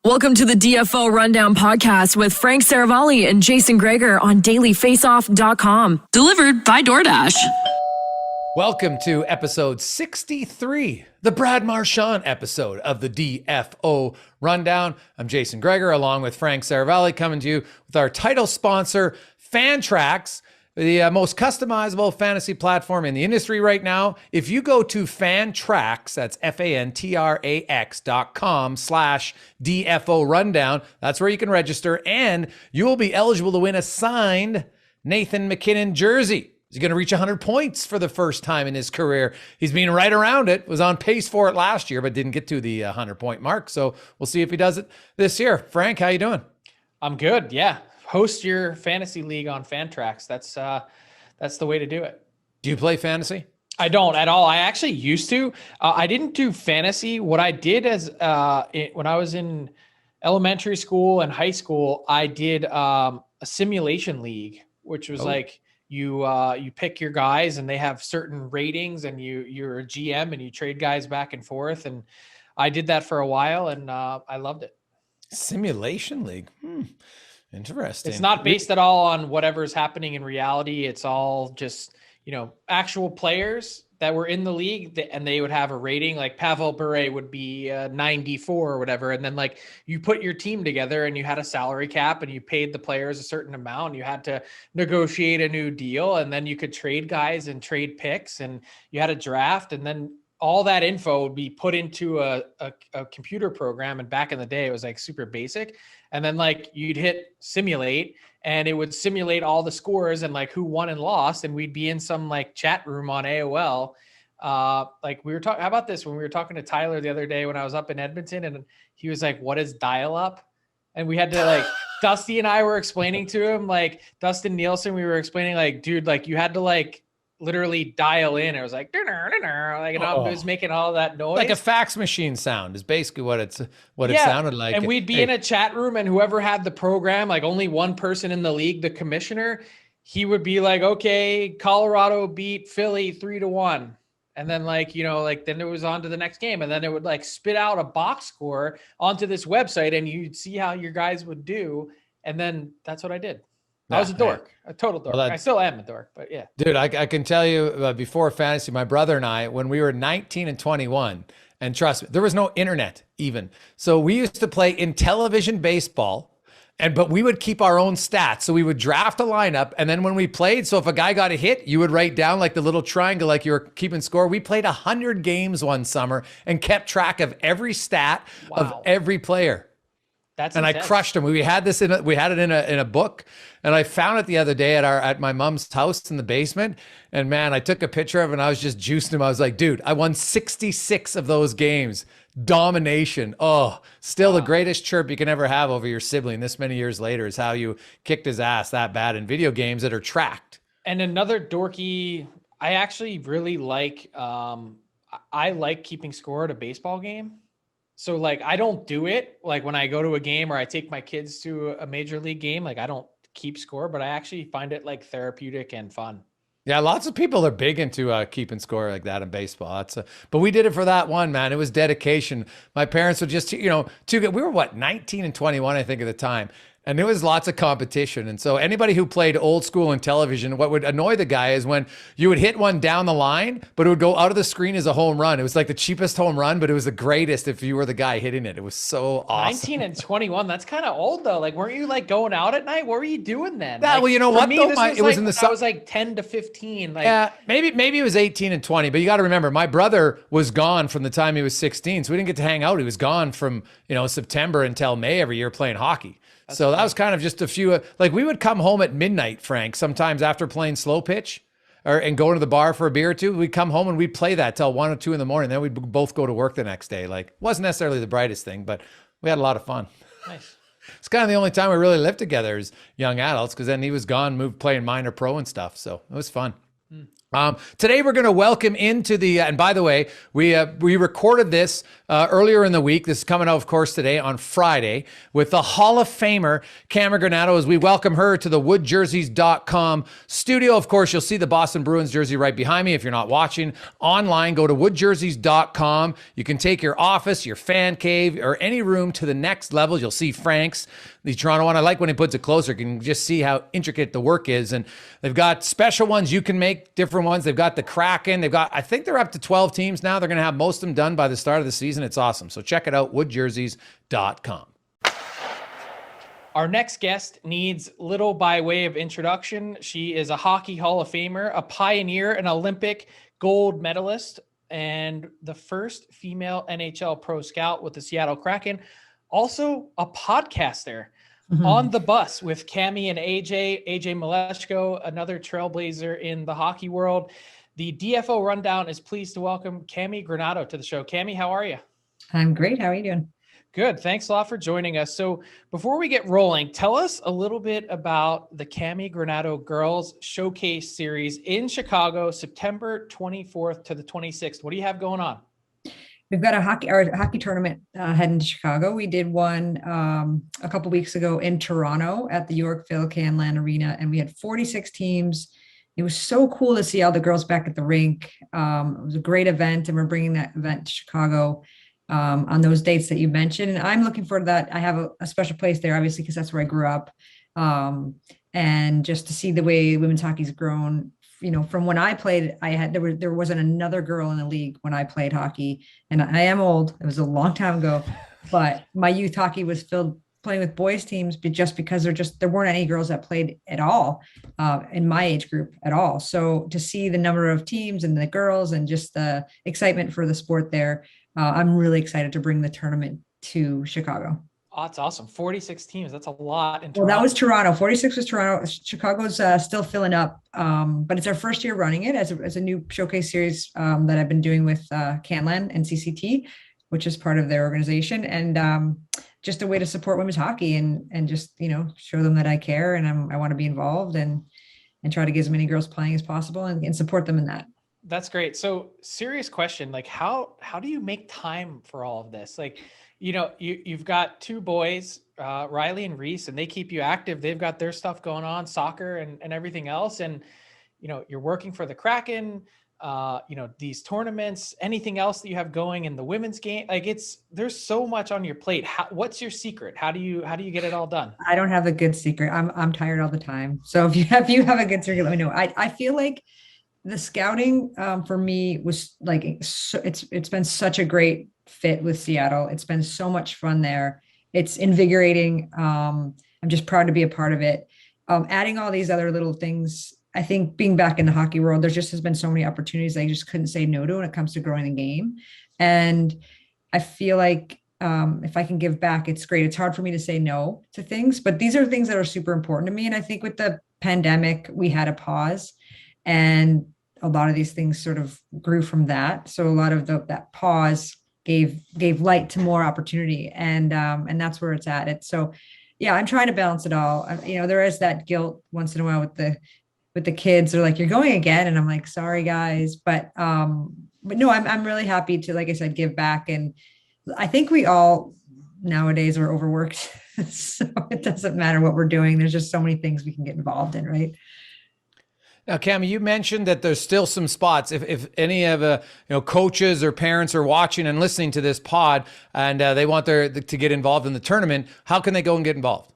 Welcome to the DFO Rundown podcast with Frank Seravalli and Jason Gregor on dailyfaceoff.com. Delivered by DoorDash. Welcome to episode 63, the Brad Marchand episode of the DFO Rundown. I'm Jason Gregor along with Frank Seravalli coming to you with our title sponsor, Fantrax, the most customizable fantasy platform in the industry right now. If you go to Fantrax, that's fantrax.com/DFO Rundown, that's where you can register, and you will be eligible to win a signed Nathan MacKinnon jersey. He's going to reach 100 points for the first time in his career. He's been right around it, was on pace for it last year, but didn't get to the 100-point mark. So we'll see if he does it this year. Frank, how you doing? I'm good, yeah. Host your fantasy league on Fantrax. That's the way to do it. Do you play fantasy? I don't at all. I actually used to. I didn't do fantasy. What I did as when I was in elementary school and high school, I did a simulation league, which was like you pick your guys and they have certain ratings, and you're a GM and you trade guys back and forth. And I did that for a while, and I loved it. Simulation league. Interesting. It's not based at all on whatever's happening in reality. It's all just, actual players that were in the league, and they would have a rating. Like Pavel Bure would be 94 or whatever. And then you put your team together and you had a salary cap and you paid the players a certain amount. You had to negotiate a new deal, and then you could trade guys and trade picks, and you had a draft, and then all that info would be put into a computer program. And back in the day, it was super basic. And then you'd hit simulate, and it would simulate all the scores and who won and lost. And we'd be in some chat room on AOL. We were talking, how about this? When we were talking to Tyler the other day, when I was up in Edmonton, and he was like, what is dial up? And we had to Dusty and I were explaining to him, Dustin Nielsen, we were explaining dude, you had to literally dial in. It was it was making all that noise. Like a fax machine sound is basically what it sounded like. And we'd be in a chat room, and whoever had the program, only one person in the league, the commissioner, he would be okay, Colorado beat Philly 3-1. And then then it was on to the next game. And then it would spit out a box score onto this website, and you'd see how your guys would do. And then that's what I did. I was a dork, a total dork. Well, I still am a dork, but yeah. Dude, I can tell you before fantasy, my brother and I, when we were 19 and 21, and trust me, there was no internet even. So we used to play in television baseball, but we would keep our own stats. So we would draft a lineup, and then when we played, so if a guy got a hit, you would write down the little triangle you were keeping score. We played 100 games one summer and kept track of every stat of every player. That's and intense. I crushed them. We had it in a book, and I found it the other day at my mom's house in the basement. And man, I took a picture of it, and I was just juicing him. I was like, dude, I won 66 of those games. Domination. Oh, still the greatest chirp you can ever have over your sibling this many years later is how you kicked his ass that bad in video games that are tracked. And another dorky, I actually really like, I like keeping score at a baseball game. So I don't do it when I go to a game or I take my kids to a major league game, I don't keep score, but I actually find it therapeutic and fun. Yeah, lots of people are big into keeping score like that in baseball. But we did it for that one, man. It was dedication. My parents would just, we were 19 and 21, I think, at the time. And there was lots of competition. And so anybody who played old school in television, what would annoy the guy is when you would hit one down the line, but it would go out of the screen as a home run. It was the cheapest home run, but it was the greatest if you were the guy hitting it. It was so awesome. 19 and 21, that's kind of old though. Weren't you going out at night? What were you doing then? Yeah, well, you know what? Me, though? It was in the I was 10 to 15. Yeah, maybe it was 18 and 20, but you got to remember, my brother was gone from the time he was 16, so we didn't get to hang out. He was gone from September until May every year playing hockey. So that was kind of just a few, we would come home at midnight, Frank, sometimes after playing slow pitch and going to the bar for a beer or two. We'd come home and we'd play that till 1 or 2 in the morning. Then we'd both go to work the next day. Wasn't necessarily the brightest thing, but we had a lot of fun. Nice. It's kind of the only time we really lived together as young adults, because then he was gone, moved playing minor pro and stuff. So it was fun. Today we're going to welcome into the, and by the way, we recorded this earlier in the week. This is coming out, of course, today on Friday with the Hall of Famer, Cammi Granato, as we welcome her to the woodjerseys.com studio. Of course, you'll see the Boston Bruins jersey right behind me. If you're not watching online, go to woodjerseys.com. You can take your office, your fan cave, or any room to the next level. You'll see Frank's, the Toronto one. I like when he puts it closer. You can just see how intricate the work is. And they've got special ones you can make, different ones. They've got the Kraken. I think they're up to 12 teams now. They're going to have most of them done by the start of the season. It's awesome. So check it out, woodjerseys.com. Our next guest needs little by way of introduction. She is a Hockey Hall of Famer, a pioneer, an Olympic gold medalist, and the first female NHL pro scout with the Seattle Kraken. Also a podcaster. On the Bus with Cami and AJ Maleshko, another trailblazer in the hockey world. The DFO Rundown is pleased to welcome Cammi Granato to the show. Cammi, how are you? I'm great. How are you doing? Good. Thanks a lot for joining us. So before we get rolling, tell us a little bit about the Cammi Granato Girls Showcase Series in Chicago, September 24th to the 26th. What do you have going on? We've got a hockey tournament heading to Chicago. We did one a couple weeks ago in Toronto at the Yorkville Canlan Arena, and we had 46 teams. It was so cool to see all the girls back at the rink. It was a great event, and we're bringing that event to Chicago on those dates that you mentioned. And I'm looking forward to that. I have a special place there, obviously, because that's where I grew up. And just to see the way women's hockey's grown. From when I played, there wasn't another girl in the league when I played hockey, and I am old. It was a long time ago, but my youth hockey was filled playing with boys teams, but just because there weren't any girls that played at all in my age group at all. So to see the number of teams and the girls and just the excitement for the sport there, I'm really excited to bring the tournament to Chicago. Oh, that's awesome. 46 teams. That's a lot. Well, that was Toronto. 46 was Toronto. Chicago's still filling up, but it's our first year running it as a new showcase series that I've been doing with Canlan and CCT, which is part of their organization, and just a way to support women's hockey and just show them that I care and I want to be involved and try to get as many girls playing as possible and support them in that. That's great. So, serious question: like, how do you make time for all of this? Like, you've got two boys, Riley and Reese, and they keep you active. They've got their stuff going on, soccer and everything else. And, you're working for the Kraken, these tournaments, anything else that you have going in the women's game. Like there's so much on your plate. What's your secret? How do you get it all done? I don't have a good secret. I'm tired all the time. So if you have a good secret, let me know. I feel like the scouting for me was like, it's been such a great fit with Seattle. It's been so much fun there. It's invigorating. I'm just proud to be a part of it. Adding all these other little things, I think being back in the hockey world, there just has been so many opportunities I just couldn't say no to when it comes to growing the game. And I feel like if I can give back, it's great. It's hard for me to say no to things, but these are things that are super important to me. And I think with the pandemic, we had a pause, and a lot of these things sort of grew from that. So a lot of that pause gave light to more opportunity, and that's where it's at. So yeah, I'm trying to balance it all. There is that guilt once in a while with the kids. They're like, "You're going again," and I'm like, "Sorry, guys," but no, I'm really happy to, like I said, give back. And I think we all nowadays are overworked, so it doesn't matter what we're doing. There's just so many things we can get involved in, right? Now, Cammi, you mentioned that there's still some spots. If any of coaches or parents are watching and listening to this pod and they want to get involved in the tournament, how can they go and get involved?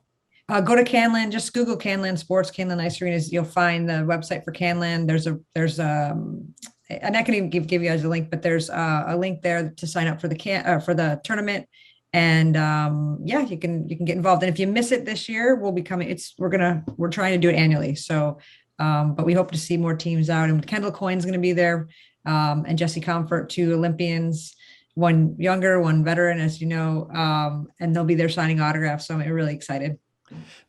Go to Canlan. Just Google Canlan Sports, Canlan Ice Arenas. You'll find the website for Canlan. And I can even give you guys a link, but there's a link there to sign up for the tournament. And you can get involved. And if you miss it this year, we're trying to do it annually. So. But we hope to see more teams out, and Kendall Coyne's going to be there, and Jesse Comfort, 2 Olympians, one younger, one veteran, as you know, and they'll be there signing autographs. So I'm really excited.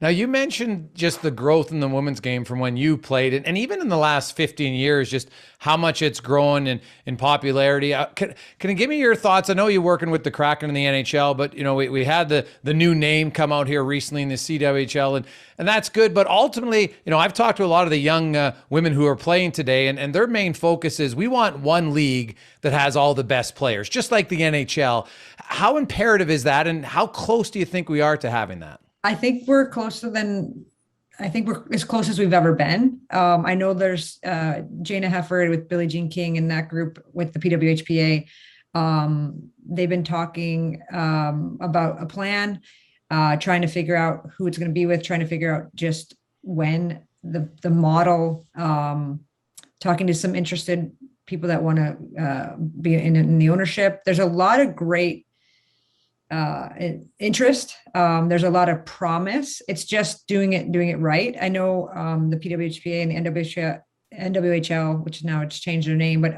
Now, you mentioned just the growth in the women's game from when you played, and even in the last 15 years, just how much it's grown in popularity. Can you give me your thoughts? I know you're working with the Kraken in the NHL, but we had the new name come out here recently in the CWHL, and that's good. But ultimately, I've talked to a lot of the young women who are playing today, and their main focus is we want one league that has all the best players, just like the NHL. How imperative is that, and how close do you think we are to having that? I think we're as close as we've ever been. I know there's Jana Hefford with Billie Jean King and that group with the PWHPA. They've been talking about a plan, trying to figure out who it's going to be with, trying to figure out just when the model, talking to some interested people that want to be in the ownership. There's a lot of great interest. There's a lot of promise. It's just doing it right. I know the PWHPA and the NWHL, which now it's changed their name, but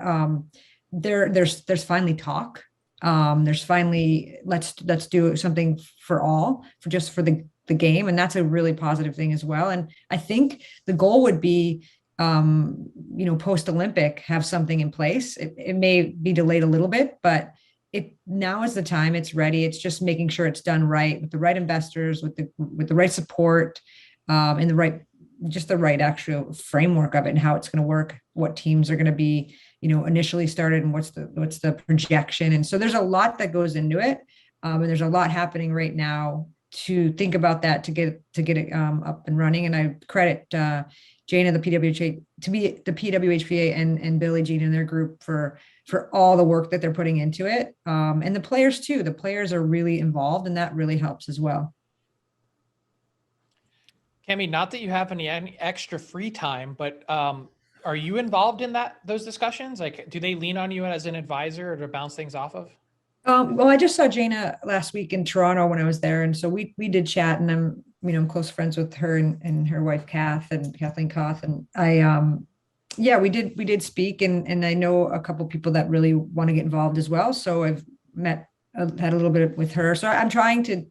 there's finally talk. There's finally let's do something for all, for the game, and that's a really positive thing as well. And I think the goal would be post Olympic, have something in place. It may be delayed a little bit, but now is the time. It's ready. It's just making sure it's done right with the right investors, with the right support, and the right actual framework of it and how it's going to work, what teams are going to be, initially started, and what's the projection. And so there's a lot that goes into it. And there's a lot happening right now to think about that, to get it up and running. And I credit Jana, the PWHPA and Billie Jean and their group for all the work that they're putting into it. And the players too. The players are really involved, and that really helps as well. Cammi, not that you have any extra free time, but are you involved in those discussions? Like, do they lean on you as an advisor or to bounce things off of? Well, I just saw Jana last week in Toronto when I was there. And so we did chat, and I'm close friends with her and her wife, Kathleen Koth. And we did speak, and I know a couple people that really want to get involved as well. So I've had a little bit with her. So I'm trying to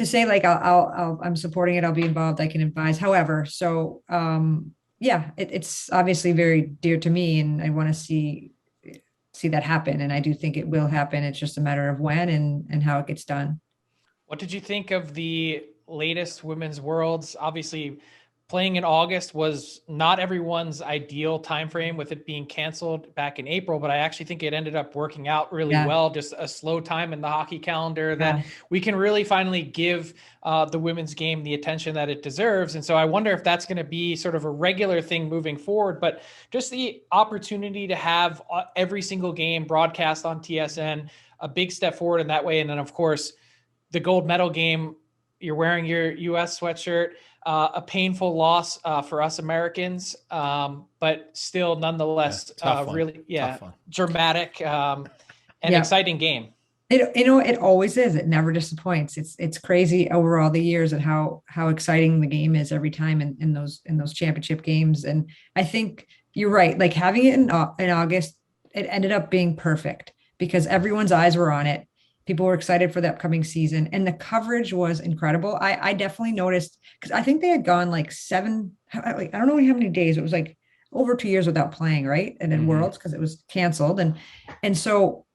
say, like, I'm supporting it. I'll be involved. I can advise. However, so it's obviously very dear to me, and I want to see that happen. And I do think it will happen. It's just a matter of when and how it gets done. What did you think of the latest Women's Worlds? Obviously, playing in August was not everyone's ideal timeframe, with it being canceled back in April, but I actually think it ended up working out really well. Just a slow time in the hockey calendar that we can really finally give the women's game the attention that it deserves. And so I wonder if that's going to be sort of a regular thing moving forward, but just the opportunity to have every single game broadcast on TSN, a big step forward in that way. And then, of course, the gold medal game, you're wearing your US sweatshirt. A painful loss for us Americans, but still nonetheless, really, dramatic and exciting game. It always is. It never disappoints. It's crazy over all the years and how exciting the game is every time in those championship games. And I think you're right. Like, having it in August, it ended up being perfect because everyone's eyes were on it. People were excited for the upcoming season, and the coverage was incredible. I definitely noticed, because I think they had gone like I don't know how many days. It was like over 2 years without playing, right? And in Worlds, because it was canceled. And so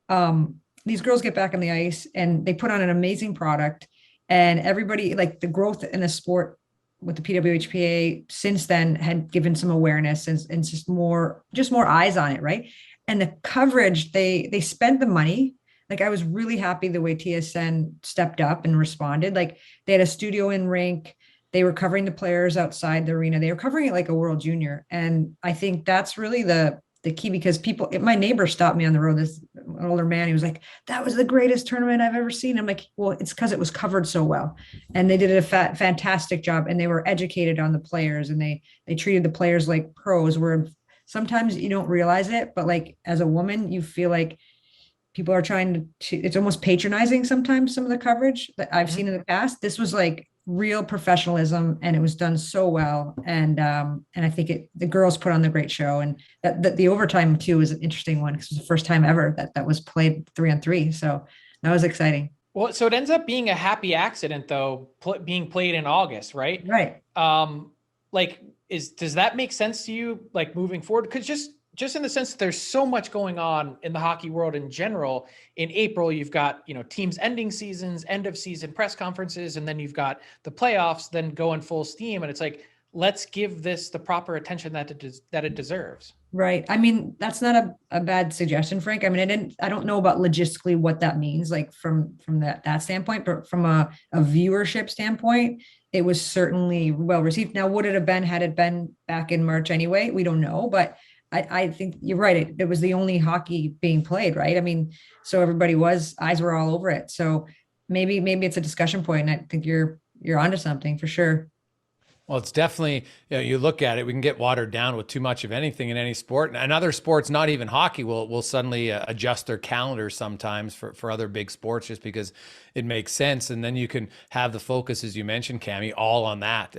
these girls get back on the ice and they put on an amazing product, and everybody, like, the growth in the sport with the PWHPA since then had given some awareness and just more eyes on it, right? And the coverage, they spent the money. Like, I was really happy the way TSN stepped up and responded. Like, they had a studio in rink. They were covering the players outside the arena. They were covering it like a World Junior. And I think that's really the key, because my neighbor stopped me on the road, this older man. He was like, "That was the greatest tournament I've ever seen." I'm like, well, it's because it was covered so well. And they did a fantastic job, and they were educated on the players, and they treated the players like pros, where sometimes you don't realize it, but like, as a woman, you feel like people are trying to, it's almost patronizing sometimes, some of the coverage that I've seen in the past. This was like real professionalism, and it was done so well. And I think the girls put on the great show, and that the overtime too was an interesting one, because it was the first time ever that was played 3-on-3. So that was exciting. Well, so it ends up being a happy accident though, being played in August, right? Right. Like does that make sense to you, like moving forward? Because just in the sense that there's so much going on in the hockey world in general. In April, you've got, teams ending seasons, end of season press conferences, and then you've got the playoffs then going full steam. And it's like, let's give this the proper attention that it deserves. Right. I mean, that's not a bad suggestion, Frank. I mean, I don't know about logistically what that means, like from that standpoint, but from a viewership standpoint, it was certainly well received. Now, would it have been had it been back in March anyway? We don't know, but I think you're right. It was the only hockey being played, right? I mean, so eyes were all over it. So maybe it's a discussion point. And I think you're onto something for sure. Well, it's definitely, you look at it, we can get watered down with too much of anything in any sport. And other sports, not even hockey, will suddenly adjust their calendars sometimes for other big sports just because it makes sense. And then you can have the focus, as you mentioned, Cami, all on that.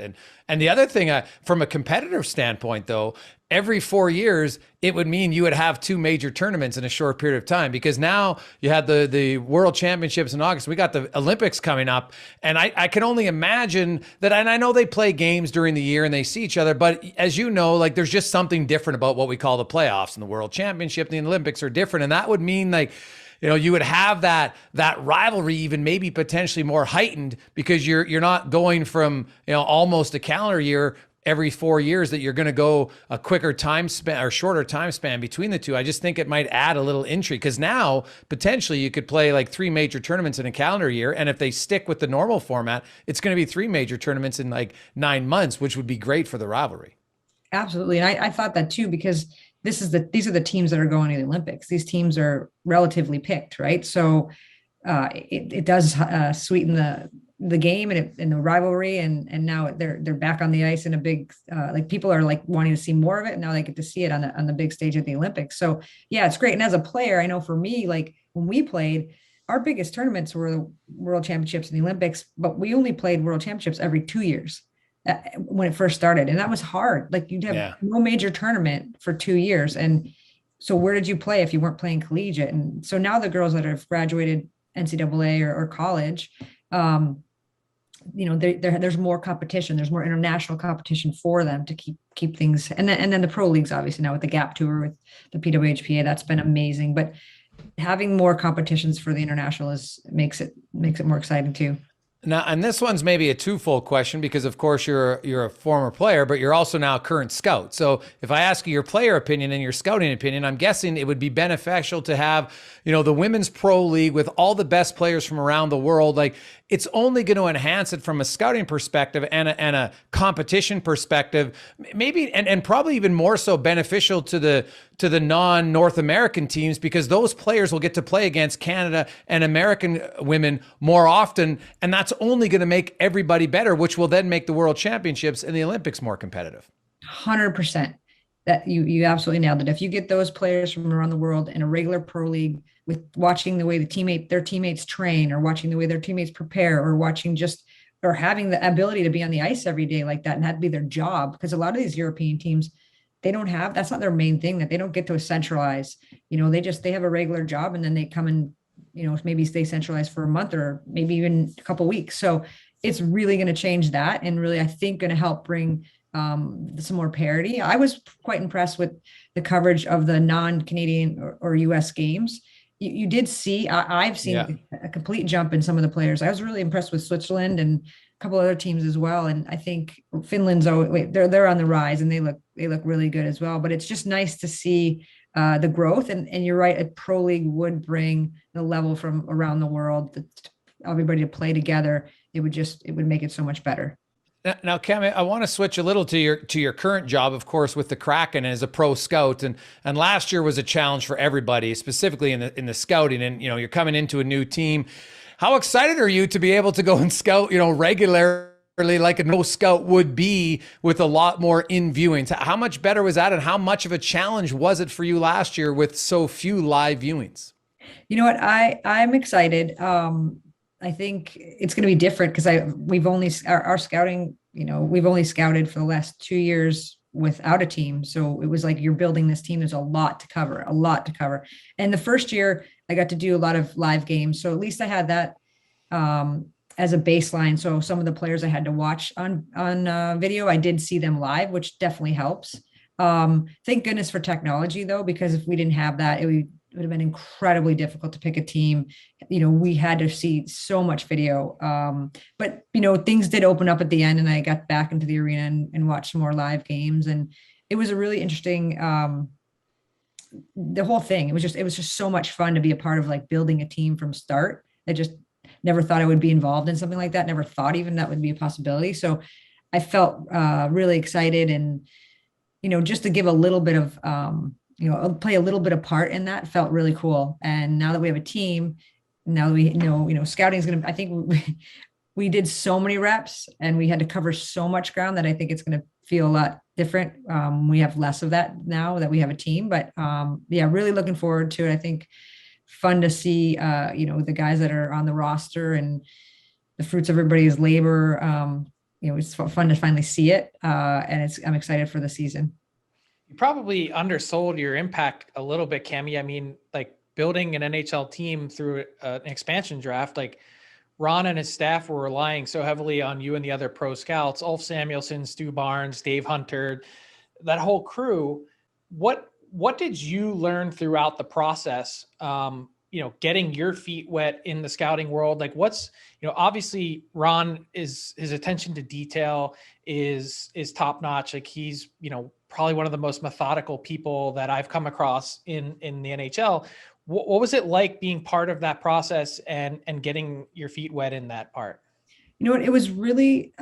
And the other thing, from a competitive standpoint, though, every 4 years, it would mean you would have 2 major tournaments in a short period of time, because now you had the World Championships in August. We got the Olympics coming up. And I can only imagine that, and I know they play games during the year and they see each other, but as you know, like there's just something different about what we call the playoffs, and the World Championship and the Olympics are different. And that would mean like, you would have that rivalry even maybe potentially more heightened, because you're not going from, almost a calendar year every 4 years, that you're going to go a quicker time span or shorter time span between the two. I just think it might add a little intrigue, because now potentially you could play like 3 major tournaments in a calendar year. And if they stick with the normal format, it's going to be 3 major tournaments in like 9 months, which would be great for the rivalry. Absolutely. And I thought that too, because these are the teams that are going to the Olympics. These teams are relatively picked, right? So it does sweeten the game and the rivalry, and now they're back on the ice in a big like people are like wanting to see more of it, and now they get to see it on the big stage at the Olympics. So yeah, it's great. And as a player, I know for me, like when we played, our biggest tournaments were the World Championships and the Olympics, but we only played World Championships every 2 years when it first started, and that was hard. Like you'd have no major tournament for 2 years, and so where did you play if you weren't playing collegiate? And so now the girls that have graduated NCAA or college, there's more competition. There's more international competition for them to keep things. And then the pro leagues, obviously now with the Gap Tour, with the PWHPA, that's been amazing. But having more competitions for the international makes it more exciting too. Now, and this one's maybe a twofold question, because of course you're a former player, but you're also now a current scout. So if I ask you your player opinion and your scouting opinion, I'm guessing it would be beneficial to have, the women's pro league with all the best players from around the world. Like, it's only going to enhance it from a scouting perspective and a competition perspective, maybe, and probably even more so beneficial to the non-North American teams, because those players will get to play against Canada and American women more often. And that's only going to make everybody better, which will then make the World Championships and the Olympics more competitive. 100%. That you absolutely nailed it. If you get those players from around the world in a regular pro league, with watching the way their teammates train, or watching the way their teammates prepare, or having the ability to be on the ice every day like that, and that be their job, because a lot of these European teams, that's not their main thing, that they don't get to centralize. They have a regular job, and then they come and, maybe stay centralized for a month or maybe even a couple of weeks. So it's really going to change that, and really, I think, going to help bring some more parity. I was quite impressed with the coverage of the non-Canadian or US games. You did see, I've seen a complete jump in some of the players. I was really impressed with Switzerland and a couple other teams as well. And I think Finland's they're on the rise, and they look really good as well. But it's just nice to see the growth. And you're right, a pro league would bring the level from around the world, everybody to play together. It would make it so much better. Now, Cami, I want to switch a little to your current job, of course, with the Kraken as a pro scout, and last year was a challenge for everybody, specifically in the scouting. And you're coming into a new team. How excited are you to be able to go and scout, regularly, like a no scout would be, with a lot more in viewings? How much better was that, and how much of a challenge was it for you last year with so few live viewings? You know what, I'm excited. I think it's going to be different, because our scouting, we've only scouted for the last 2 years without a team. So it was like, you're building this team. There's a lot to cover. And the first year I got to do a lot of live games. So at least I had that as a baseline. So some of the players I had to watch on video, I did see them live, which definitely helps. Thank goodness for technology though, because if we didn't have that, it would have been incredibly difficult to pick a team. We had to see so much video. But things did open up at the end, and I got back into the arena and watched some more live games. And it was a really interesting, the whole thing. It was just so much fun to be a part of, like, building a team from start. I just never thought I would be involved in something like that. Never thought even that would be a possibility. So I felt really excited, and just to give a little bit of, play a little bit of part in that felt really cool. And now that we have a team, now that we know, scouting is going to, I think we did so many reps and we had to cover so much ground that I think it's going to feel a lot different. We have less of that now that we have a team, but yeah, really looking forward to it. I think fun to see, the guys that are on the roster and the fruits of everybody's labor. It's fun to finally see it. And I'm excited for the season. You probably undersold your impact a little bit, Cammi. I mean, like, building an NHL team through an expansion draft, like, Ron and his staff were relying so heavily on you and the other pro scouts, Ulf Samuelson, Stu Barnes, Dave Hunter, that whole crew. What did you learn throughout the process? Getting your feet wet in the scouting world, like, obviously Ron his attention to detail is top notch. Like, he's, probably one of the most methodical people that I've come across in the NHL. What was it like being part of that process and getting your feet wet in that part? It was really,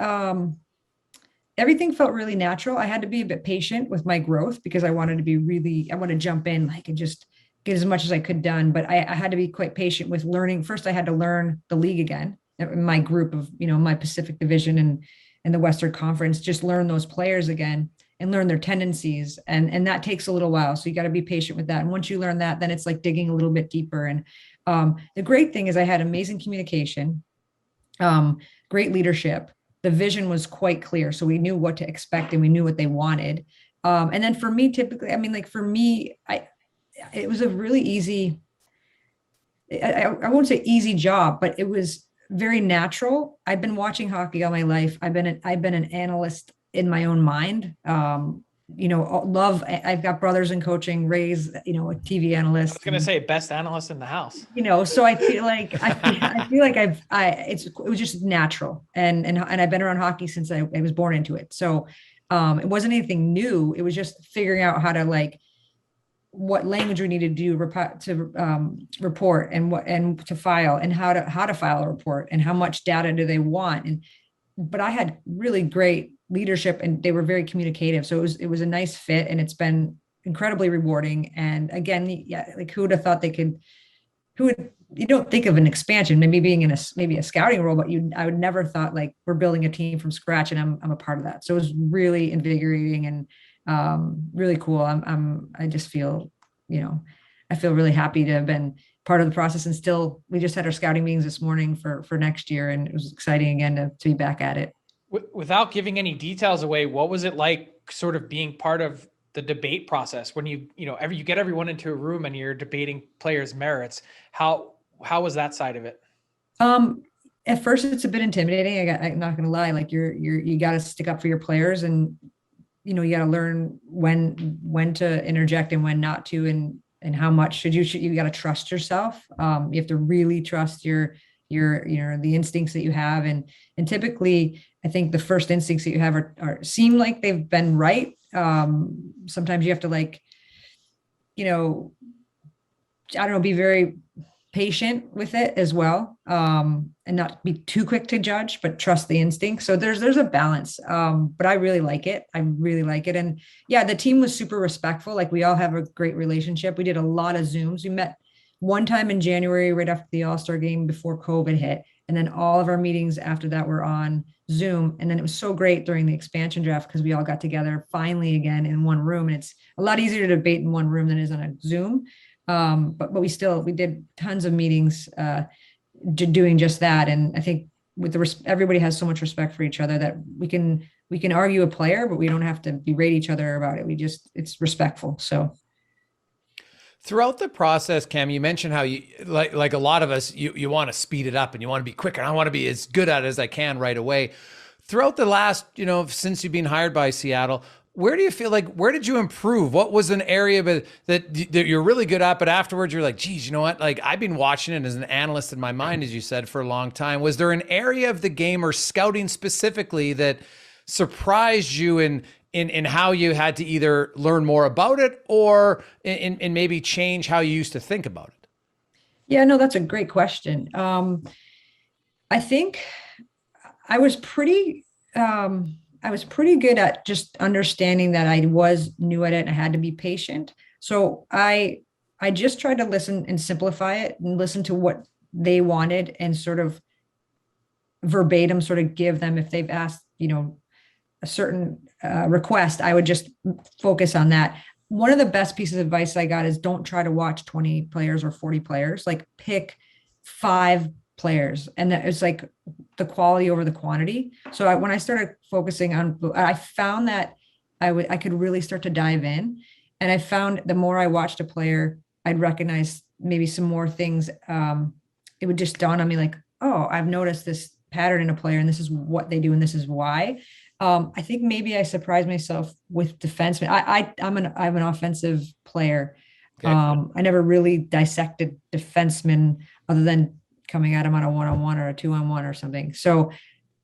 everything felt really natural. I had to be a bit patient with my growth because I want to jump in, like, and just get as much as I could done. But I had to be quite patient with learning. First, I had to learn the league again, my group of, my Pacific Division and the Western Conference, just learn those players again and learn their tendencies. And that takes a little while. So you got to be patient with that. And once you learn that, then it's like digging a little bit deeper. And the great thing is I had amazing communication, great leadership. The vision was quite clear. So we knew what to expect and we knew what they wanted. And then for me, typically, it was a really easy, I won't say easy job, but it was very natural. I've been watching hockey all my life. I've been an analyst in my own mind. I've got brothers in coaching, raised, a TV analyst. I was going to say best analyst in the house. So I feel like it was just natural, and I've been around hockey since I was born into it. So it wasn't anything new. It was just figuring out how to, like, what language we need to do to report and to file, and how to file a report, and how much data do they want. But I had really great leadership and they were very communicative. So it was a nice fit, and it's been incredibly rewarding. And again, yeah, like, who would have thought you don't think of an expansion, maybe being in a scouting role, but I would never thought, like, we're building a team from scratch and I'm a part of that. So it was really invigorating and really cool. I just feel, I feel really happy to have been part of the process. And still, we just had our scouting meetings this morning for next year, and it was exciting again to be back at it. Without giving any details away, what was it like sort of being part of the debate process when you get everyone into a room and you're debating players' merits? How was that side of it? At first it's a bit intimidating. I'm not going to lie. Like, you got to stick up for your players, and, you got to learn when to interject and when not to, and how much you got to trust yourself. You have to really trust your the instincts that you have. And typically I think the first instincts that you have seem like they've been right. Sometimes you have to, like, be very patient with it as well. And not be too quick to judge, but trust the instinct. So there's a balance. But I really like it. And yeah, the team was super respectful. Like, we all have a great relationship. We did a lot of Zooms. We met one time in January, right after the All-Star game before COVID hit. And then all of our meetings after that were on Zoom. And then it was so great during the expansion draft because we all got together finally again in one room. And it's a lot easier to debate in one room than it is on a Zoom. But we did tons of meetings doing just that. And I think everybody has so much respect for each other that we can argue a player, but we don't have to berate each other about it. It's respectful. So Throughout the process, Cam, you mentioned how you like a lot of us, you want to speed it up and you want to be quicker. I want to be as good at it as I can right away. Throughout the last, since you've been hired by Seattle, where do you feel like, where did you improve? What was an area that you're really good at, but afterwards you're like, geez, you know what? Like I've been watching it as an analyst in my mind, as you said, for a long time. Was there an area of the game or scouting specifically that surprised you in how you had to either learn more about it or in maybe change how you used to think about it? Yeah, no, that's a great question. I think I was pretty good at just understanding that I was new at it and I had to be patient. So I just tried to listen and simplify it and listen to what they wanted and sort of verbatim sort of give them if they've asked, a certain request, I would just focus on that. One of the best pieces of advice I got is don't try to watch 20 players or 40 players, like pick 5 players. And that it's like the quality over the quantity. So when I started focusing on, I found that I could really start to dive in. And I found the more I watched a player, I'd recognize maybe some more things. It would just dawn on me like, oh, I've noticed this pattern in a player and this is what they do. And this is why. I think maybe I surprised myself with defensemen. I'm an offensive player. Okay. I never really dissected defensemen other than coming at them on a 1-on-1 or a 2-on-1 or something. So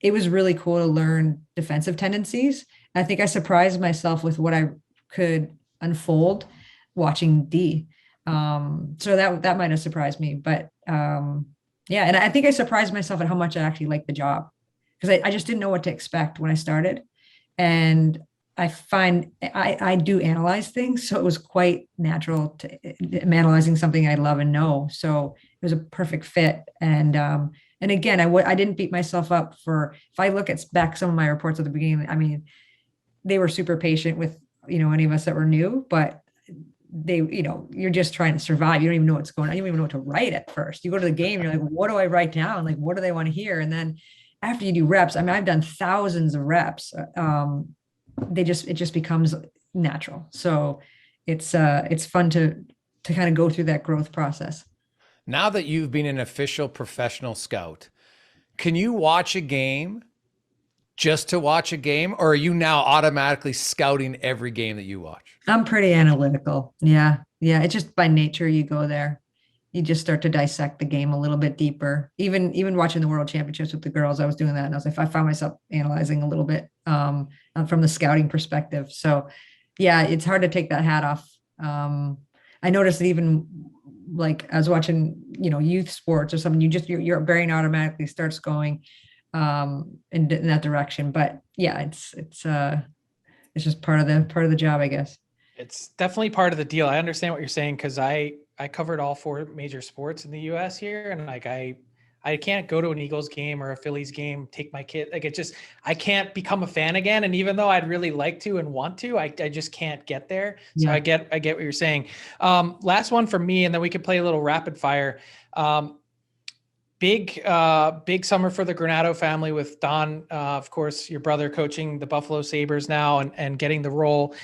it was really cool to learn defensive tendencies. I think I surprised myself with what I could unfold watching D. So that might have surprised me, but yeah. And I think I surprised myself at how much I actually liked the job, because I just didn't know what to expect when I started. And I find I do analyze things. So it was quite natural to analyzing something I love and know. So it was a perfect fit. And again, I didn't beat myself up for, if I look at back some of my reports at the beginning, I mean, they were super patient with, any of us that were new, but they, you're just trying to survive. You don't even know what's going on. You don't even know what to write at first. You go to the game, you're like, what do I write down? Like, what do they want to hear? And then after you do reps, I mean, I've done thousands of reps. It just becomes natural. So it's fun to kind of go through that growth process. Now that you've been an official professional scout, can you watch a game just to watch a game, or are you now automatically scouting every game that you watch? I'm pretty analytical. Yeah. It's just by nature you go there. You just start to dissect the game a little bit deeper. Even watching the World Championships with the girls, I was doing that, and I found myself analyzing a little bit from the scouting perspective. So, yeah, it's hard to take that hat off. I noticed that even like I was watching, youth sports or something, your brain automatically starts going in that direction. But yeah, it's just part of the job, I guess. It's definitely part of the deal. I understand what you're saying, because I covered all 4 major sports in the US here. And like, I can't go to an Eagles game or a Phillies game, take my kid. Like I can't become a fan again. And even though I'd really like to and want to, I just can't get there. So yeah. I get what you're saying. Last one for me, and then we could play a little rapid fire. Big summer for the Granado family with Don, of course, your brother coaching the Buffalo Sabres now and getting the role.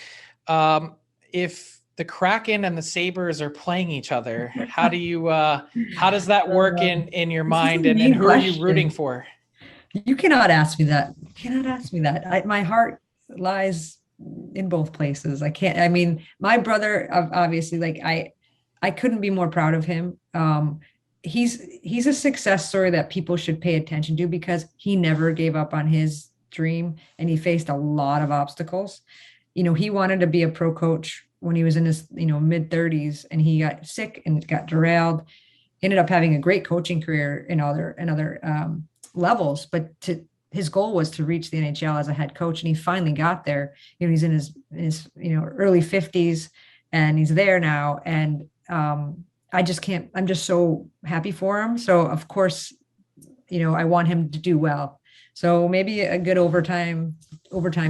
If the Kraken and the Sabres are playing each other, how does that work in your mind, and who are you rooting for? You cannot ask me that. My heart lies in both places. My brother, obviously, like I couldn't be more proud of him. He's a success story that people should pay attention to, because he never gave up on his dream and he faced a lot of obstacles. He wanted to be a pro coach when he was in his, mid 30s, and he got sick and got derailed, ended up having a great coaching career in other levels. But his goal was to reach the NHL as a head coach. And he finally got there. He's in his early 50s, and he's there now. And I'm just so happy for him. So of course, I want him to do well. So maybe a good overtime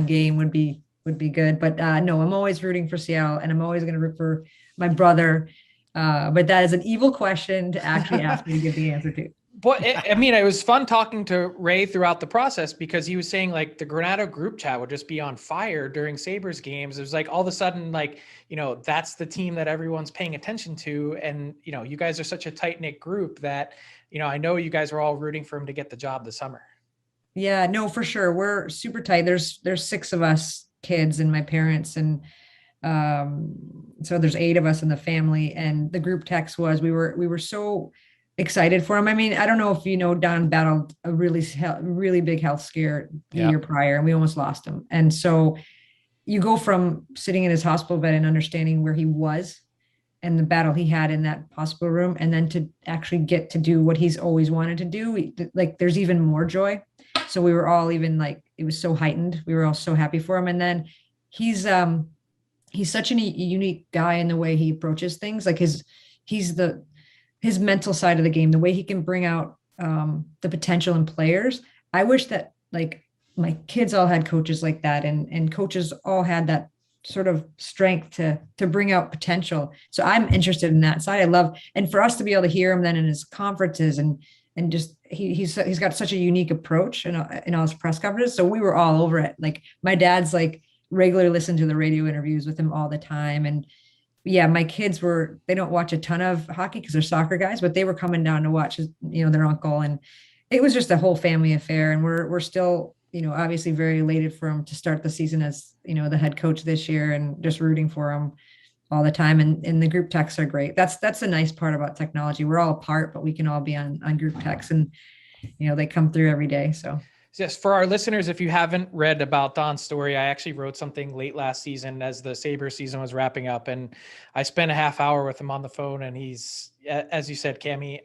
game would be good. But no, I'm always rooting for Seattle, and I'm always going to root for my brother. But that is an evil question to actually ask me to give the answer to. But I mean, it was fun talking to Ray throughout the process because he was saying like the Granado group chat would just be on fire during Sabres games. It was like all of a sudden, like, that's the team that everyone's paying attention to. And, you guys are such a tight knit group that, I know you guys were all rooting for him to get the job this summer. Yeah, no, for sure. We're super tight. There's 6 of us kids and my parents. And so there's 8 of us in the family. And the group text was, we were so excited for him. I mean, I don't know if Don battled a really big health scare the year prior, and we almost lost him. And so you go from sitting in his hospital bed and understanding where he was and the battle he had in that hospital room, and then to actually get to do what he's always wanted to do, like there's even more joy. So we were all even like, it was so heightened. We were all so happy for him. And then he's such a unique guy in the way he approaches things. Like his mental side of the game, the way he can bring out the potential in players. I wish that like my kids all had coaches like that, and coaches all had that sort of strength to bring out potential. So I'm interested in that side. I love, and for us to be able to hear him then in his conferences and just he's got such a unique approach in all his press conferences. So we were all over it. Like my dad's like regularly listened to the radio interviews with him all the time. And yeah, my kids they don't watch a ton of hockey because they're soccer guys, but they were coming down to watch, their uncle. And it was just a whole family affair. And we're still, obviously very elated for him to start the season as, the head coach this year, and just rooting for him all the time. And the group texts are great. That's the nice part about technology. We're all apart, but we can all be on group texts, and, they come through every day. So. Yes, for our listeners, if you haven't read about Don's story, I actually wrote something late last season as the Sabres season was wrapping up, and I spent a half hour with him on the phone, and he's, as you said, Cammi,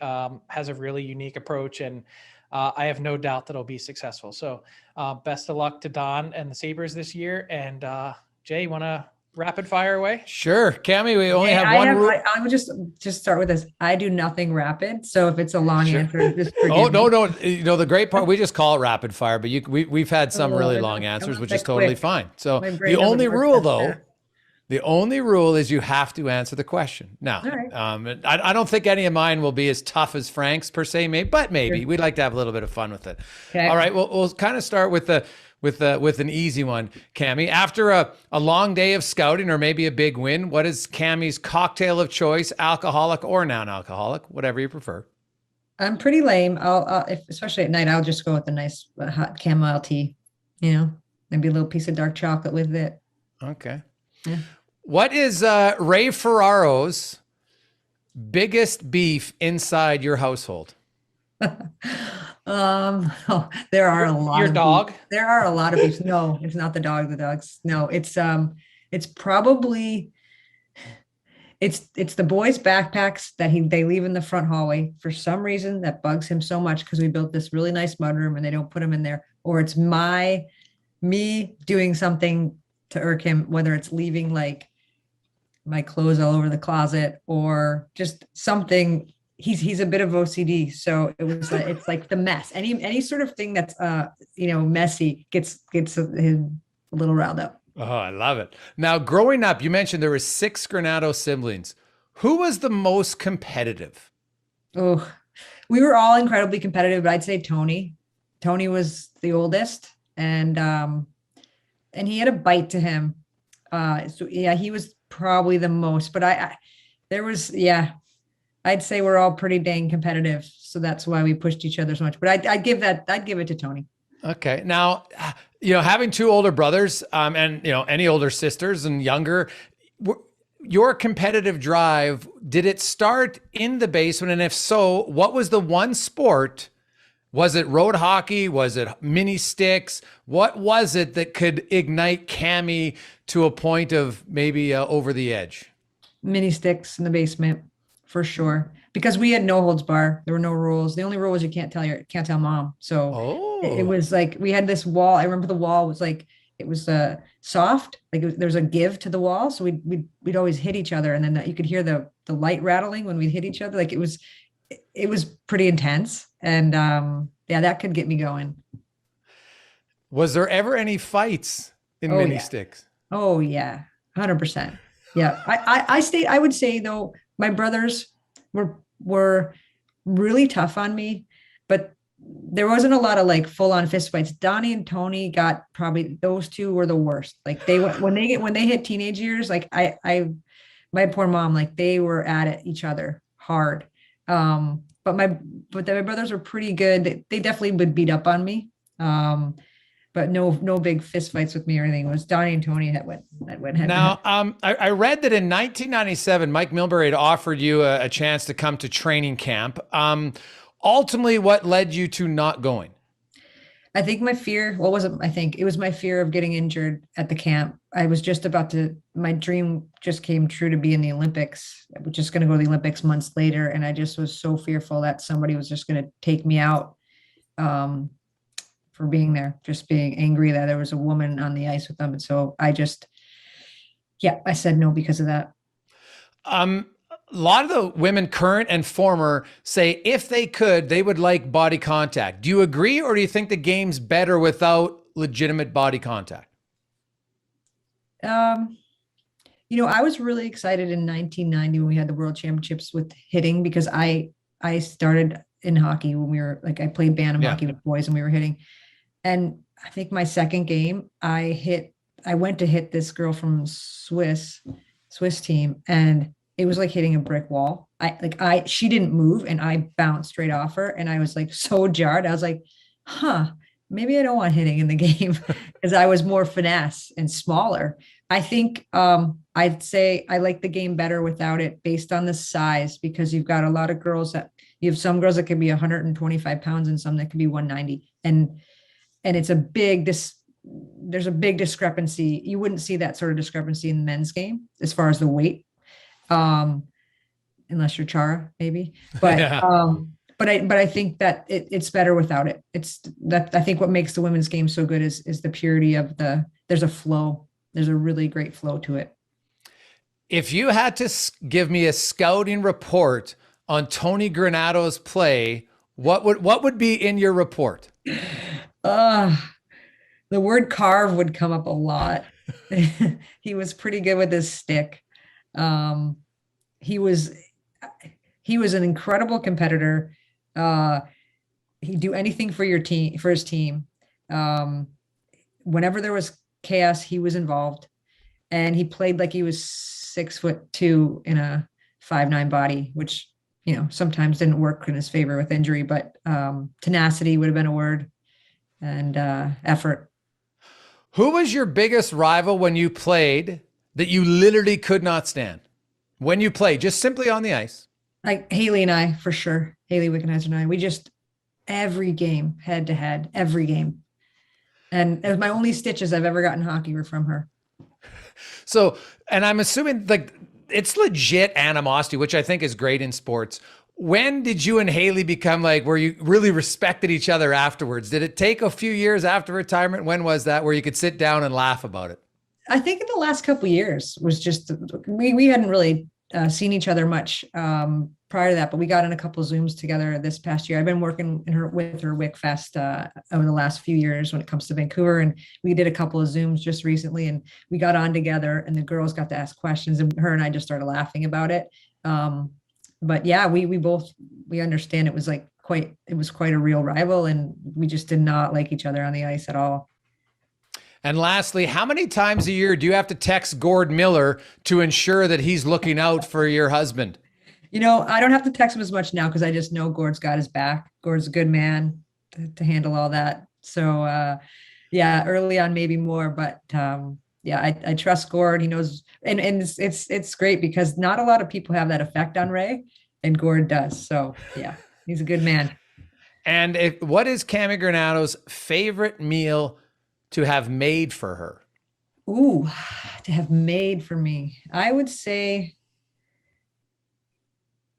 has a really unique approach, and I have no doubt that he'll be successful. So best of luck to Don and the Sabres this year. And Jay, you want to rapid fire away? Sure. Cammi, we only have one rule. I would just start with this. I do nothing rapid. So if it's a long answer, just forgive me. No. The great part, we just call it rapid fire, but we've had some really long answers, which is totally fine. So the only rule is you have to answer the question. Now, right. I don't think any of mine will be as tough as Frank's per se, but maybe sure. We'd like to have a little bit of fun with it. Okay. All right. Well, we'll kind of start with an easy one, Cammi. After a long day of scouting or maybe a big win, what is Cammi's cocktail of choice, alcoholic or non-alcoholic, whatever you prefer? I'm pretty lame. Especially at night, I'll just go with a nice hot chamomile tea, maybe a little piece of dark chocolate with it. Okay. Yeah. What is Ray Ferraro's biggest beef inside your household? There are a lot. Your dog? Beefs. There are a lot of beefs. No, it's not the dog. The dogs. No, it's probably the boys' backpacks that they leave in the front hallway for some reason that bugs him so much because we built this really nice mudroom and they don't put them in there, or it's me doing something to irk him, whether it's leaving like my clothes all over the closet or just something. He's a bit of OCD, so it's like the mess. Any sort of thing that's messy gets him a little riled up. Oh, I love it. Now, growing up, you mentioned there were 6 Granado siblings. Who was the most competitive? Oh, we were all incredibly competitive, but I'd say Tony. Tony was the oldest, and he had a bite to him. So yeah, he was probably the most, but I'd say we're all pretty dang competitive. So that's why we pushed each other so much, but I'd give it to Tony. Okay. Now, having 2 older brothers, and any older sisters and younger, your competitive drive, did it start in the basement? And if so, what was the one sport? Was it road hockey? Was it mini sticks? What was it that could ignite Cammi to a point of maybe over the edge? Mini sticks in the basement, for sure. Because we had no holds bar. There were no rules. The only rule was you can't tell mom. So it was like we had this wall. I remember the wall was like it was soft. Like there's a give to the wall. So we'd always hit each other, and then you could hear the light rattling when we'd hit each other. Like it was pretty intense. And that could get me going. Was there ever any fights in mini sticks? Oh yeah, 100%. Yeah, I would say though, my brothers were really tough on me. but there wasn't a lot of like full on fist fights. Donnie and Tony got probably, those two were the worst. Like when they hit teenage years, like my poor mom, like they were at each other hard. But my brothers were pretty good. They definitely would beat up on me. But no big fist fights with me or anything. It was Donnie and Tony that went head Now, to head. I read that in 1997, Mike Milbury had offered you a chance to come to training camp. Ultimately, what led you to not going? I think my fear, what was it? I think it was my fear of getting injured at the camp. I was just about to, my dream just came true to be in the Olympics. I was just going to go to the Olympics months later. And I just was so fearful that somebody was just going to take me out for being there, just being angry that there was a woman on the ice with them. And so I said no because of that. A lot of the women, current and former, say if they could, they would like body contact. Do you agree, or do you think the game's better without legitimate body contact? I was really excited in 1990 when we had the World Championships with hitting, because I started in hockey when we were like, I played bantam hockey with boys and we were hitting. And I think my second game, I went to hit this girl from Swiss team, and it was like hitting a brick wall. She didn't move and I bounced straight off her. And I was like so jarred. I was like, maybe I don't want hitting in the game, because I was more finesse and smaller. I think I'd say I like the game better without it, based on the size, because you've got a lot of girls you have some girls that can be 125 pounds and some that can be 190. And it's there's a big discrepancy. You wouldn't see that sort of discrepancy in the men's game as far as the weight. Unless you're Chara, maybe, but, but I think that it's better without it. I think what makes the women's game so good is the purity of there's a flow. There's a really great flow to it. If you had to give me a scouting report on Tony Granato's play, what would be in your report? The word carve would come up a lot. He was pretty good with his stick. He was an incredible competitor. He'd do anything for his team. Whenever there was chaos, he was involved, and he played like he was 6'2" in a 5'9" body, which, sometimes didn't work in his favor with injury, but, tenacity would have been a word, and, effort. Who was your biggest rival when you played that you literally could not stand? When you play, just simply on the ice? Like Haley and I, for sure. Haley Wickenheiser and I, we just, every game, head to head, every game. And it was my only stitches I've ever gotten in hockey were from her. So, and I'm assuming like it's legit animosity, which I think is great in sports. When did you and Haley become like, where you really respected each other afterwards? Did it take a few years after retirement? When was that, where you could sit down and laugh about it? I think in the last couple of years was just, we hadn't really seen each other much prior to that, but we got in a couple of Zooms together this past year. I've been working with her WICFest over the last few years when it comes to Vancouver, and we did a couple of Zooms just recently, and we got on together, and the girls got to ask questions, and her and I just started laughing about it. But yeah, we understand it was quite a real rival, and we just did not like each other on the ice at all. And lastly, how many times a year do you have to text Gord Miller to ensure that he's looking out for your husband? I don't have to text him as much now, because I just know Gord's got his back. Gord's a good man to handle all that. So yeah, early on, maybe more, but yeah, I trust Gord. He knows, and it's great because not a lot of people have that effect on Ray, and Gord does. So yeah, he's a good man. And what is Cammi Granato's favorite meal to have made for her? Ooh, to have made for me, I would say,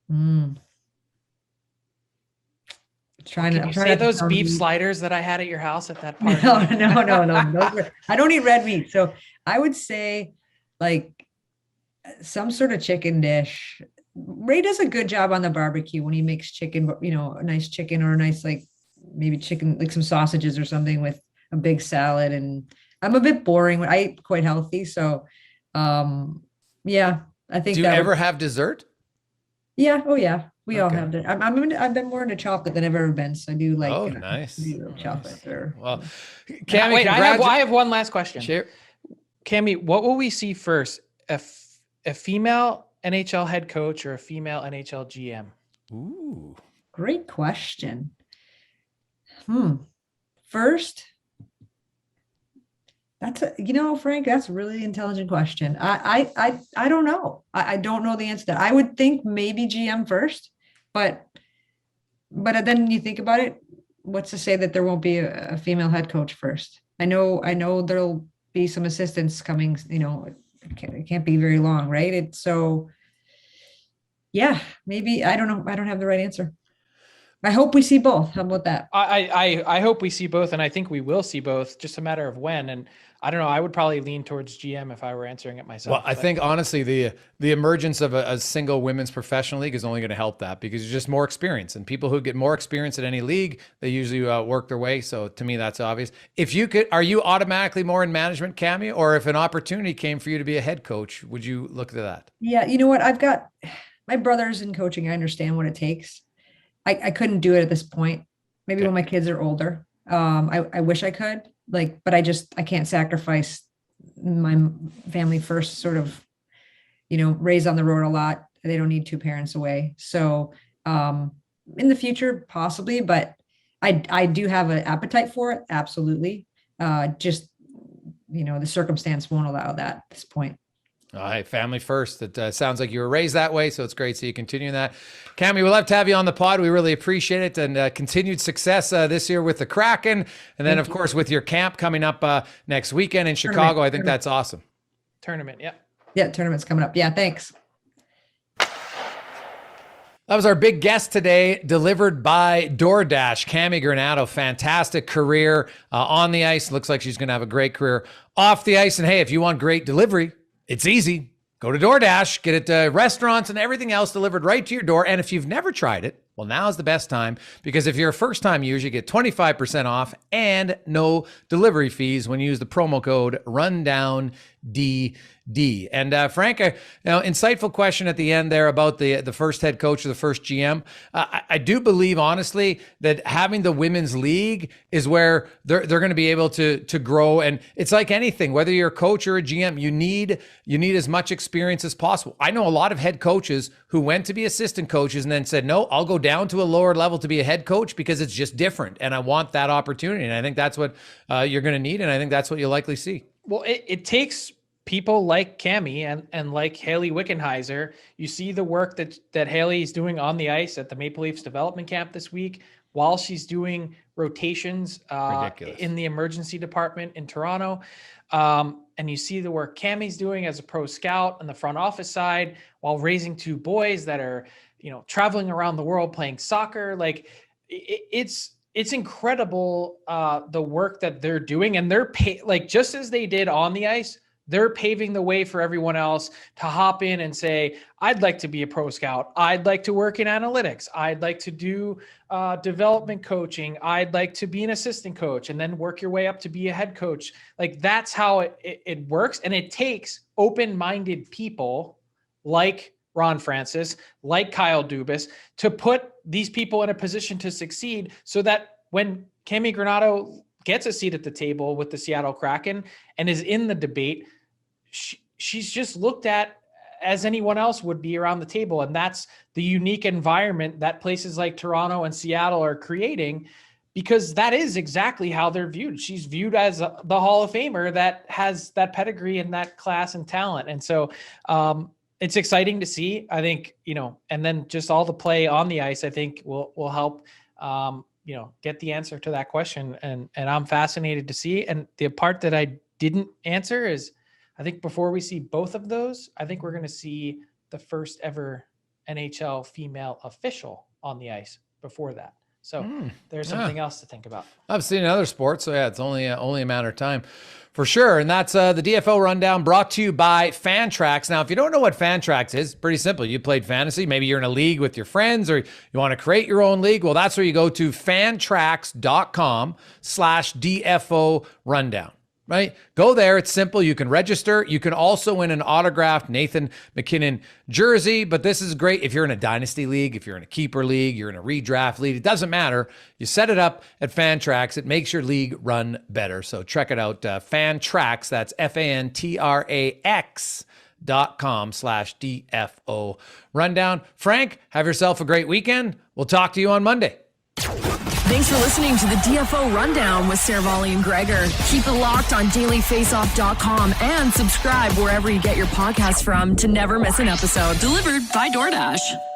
I'm trying to say those beef sliders that I had at your house at that party. No. I don't eat red meat, so I would say like some sort of chicken dish. Ray does a good job on the barbecue when he makes chicken, a nice chicken, or a nice maybe chicken, like some sausages or something with a big salad. And I'm a bit boring. I eat quite healthy. So, yeah, I think. Do you ever have dessert? Yeah. Oh yeah. We all Okay. have that. I've been more into chocolate than I've ever been. So I do like Oh, nice. chocolate or Well, Wait, Cammi, I have one last question. Sure. Cammi, what will we see first? A female NHL head coach or a female NHL GM? Ooh. great question. First, Frank, that's a really intelligent question. I don't know. I don't know the answer to that. I would think maybe GM first, but then you think about it, what's to say that there won't be a female head coach first? I know there'll be some assistants coming, it can't be very long, right? Yeah, maybe, I don't know. I don't have the right answer. I hope we see both. How about that? I hope we see both, and I think we will see both. Just a matter of when. And I don't know. I would probably lean towards GM if I were answering it myself. Well, I think honestly, the emergence of a single women's professional league is only going to help that, because there's just more experience, and people who get more experience at any league, they usually work their way. So to me, that's obvious. If you could, are you automatically more in management, Cammi, or if an opportunity came for you to be a head coach, would you look at that? Yeah, you know what? I've got my brother's in coaching. I understand what it takes. I couldn't do it at this point. Maybe Okay. when my kids are older. I wish I could, but I can't sacrifice my family first, sort of, raised on the road a lot. They don't need two parents away. So in the future, possibly, but I do have an appetite for it. Absolutely. Just, the circumstance won't allow that at this point. All right, family first. It sounds like you were raised that way, so it's great to see you continuing that. Cammi, we'd love to have you on the pod. We really appreciate it, and continued success this year with the Kraken, and then, of course, with your camp coming up next weekend in Chicago. I think that's awesome. Tournament, yeah. Yeah, tournament's coming up. Yeah, thanks. That was our big guest today, delivered by DoorDash, Cammi Granato. Fantastic career on the ice. Looks like she's going to have a great career off the ice. And hey, if you want great delivery, it's easy. Go to DoorDash, get it to restaurants and everything else delivered right to your door. And if you've never tried it, well, now's the best time, because if you're a first-time user, you get 25% off and no delivery fees when you use the promo code RundownDD. And Frank, insightful question at the end there about the first head coach or the first GM. I do believe, honestly, that having the women's league is where they're going to be able to grow. And it's like anything, whether you're a coach or a GM, you need as much experience as possible. I know a lot of head coaches who went to be assistant coaches and then said, no, I'll go down to a lower level to be a head coach because it's just different. And I want that opportunity. And I think that's what you're going to need. And I think that's what you'll likely see. Well, it takes people like Cami and like Haley Wickenheiser. You see the work that Haley's doing on the ice at the Maple Leafs development camp this week, while she's doing rotations in the emergency department in Toronto. And you see the work Cami's doing as a pro scout on the front office side, while raising two boys that are, traveling around the world playing soccer. Like it's incredible, the work that they're doing, and they're just as they did on the ice, they're paving the way for everyone else to hop in and say, I'd like to be a pro scout. I'd like to work in analytics. I'd like to do development coaching. I'd like to be an assistant coach, and then work your way up to be a head coach. Like that's how it works. And it takes open-minded people like Ron Francis, like Kyle Dubas, to put these people in a position to succeed, so that when Cammi Granato gets a seat at the table with the Seattle Kraken and is in the debate, she's just looked at as anyone else would be around the table. And that's the unique environment that places like Toronto and Seattle are creating, because that is exactly how they're viewed. She's viewed as the Hall of Famer that has that pedigree and that class and talent. And so it's exciting to see, I think, and then just all the play on the ice, I think will help, get the answer to that question. And I'm fascinated to see. And the part that I didn't answer is, I think before we see both of those, I think we're going to see the first ever NHL female official on the ice before that. So there's something else to think about. I've seen in other sports, so yeah, it's only a matter of time for sure. And that's the DFO Rundown, brought to you by Fantrax. Now, if you don't know what Fantrax is, pretty simple. You played fantasy. Maybe you're in a league with your friends, or you want to create your own league. Well, that's where you go to fantrax.com/DFO Rundown. right? Go there. It's simple. You can register. You can also win an autographed Nathan McKinnon jersey, but this is great if you're in a dynasty league, if you're in a keeper league, you're in a redraft league. It doesn't matter. You set it up at Fantrax. It makes your league run better. So check it out. Fantrax, that's fantrax.com/DFO Rundown. Frank, have yourself a great weekend. We'll talk to you on Monday. Thanks for listening to the DFO Rundown with Seravalli and Gregor. Keep it locked on dailyfaceoff.com and subscribe wherever you get your podcasts from to never miss an episode. Delivered by DoorDash.